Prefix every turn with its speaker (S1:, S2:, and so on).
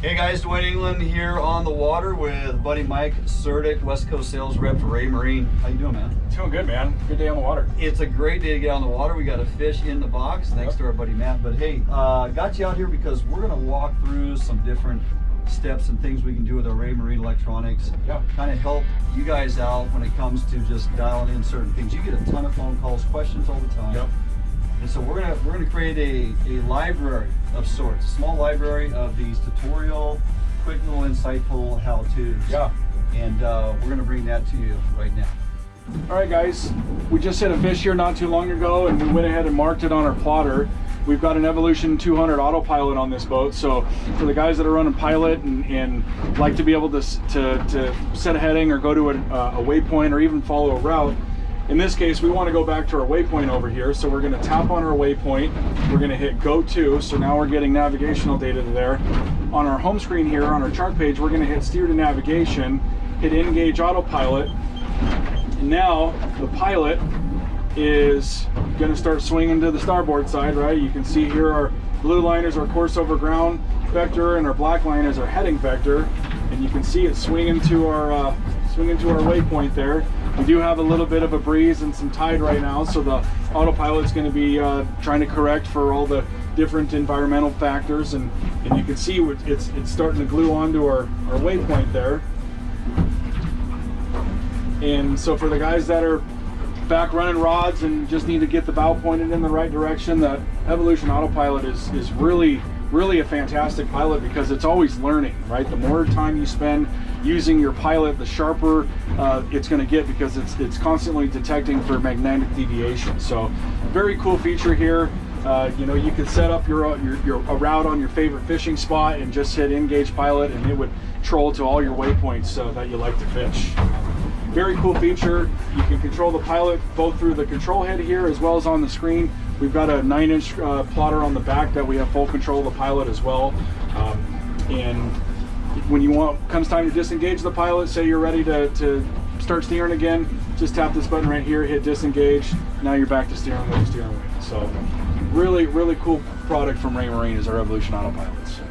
S1: Hey guys, Dwayne England here on the water with buddy Mike Surdyk, West Coast sales rep for Raymarine. How you doing, man?
S2: Doing good, man. Good day on the water.
S1: It's a great day to get on the water. We got a fish in the box, thanks to our buddy Matt. But hey, got you out here because we're gonna walk through some different steps and things we can do with our Raymarine electronics.
S2: Yeah.
S1: Kind of help you guys out when it comes to just dialing in certain things. You get a ton of phone calls, questions all the time.
S2: Yep.
S1: And so we're gonna create a library of sorts, a small library of these tutorial, quick little insightful how-tos.
S2: Yeah.
S1: And we're gonna bring that to you right now.
S2: All right, guys. We just hit a fish here not too long ago, and we went ahead and marked it on our plotter. We've got an Evolution 200 Autopilot on this boat, so for the guys that are running pilot and like to be able to set a heading or go to a waypoint or even follow a route, in this case, we want to go back to our waypoint over here, so we're going to tap on our waypoint. We're going to hit Go To, so now we're getting navigational data to there. On our home screen here, on our chart page, we're going to hit Steer to Navigation, hit Engage Autopilot, and now the pilot is going to start swinging to the starboard side, right? You can see here our blue line is our course over ground vector, and our black line is our heading vector, and you can see it swinging to our waypoint there. We do have a little bit of a breeze and some tide right now, so the autopilot's going to be trying to correct for all the different environmental factors, and you can see it's starting to glue onto our waypoint there. And so for the guys that are back running rods and just need to get the bow pointed in the right direction, that Evolution Autopilot is really a fantastic pilot because it's always learning, right? The more time you spend using your pilot, the sharper it's going to get because it's constantly detecting for magnetic deviation. So very cool feature here. You know, you could set up your route on your favorite fishing spot and just hit Engage Pilot, and it would troll to all your waypoints that you like to fish. Very cool feature. You can control the pilot both through the control head here as well as on the screen. We've got a 9-inch plotter on the back that we have full control of the pilot as well. And when comes time to disengage the pilot, say you're ready to start steering again, just tap this button right here, hit disengage. Now you're back to steering with the steering wheel. So really cool product from Raymarine is our Evolution Autopilot. So.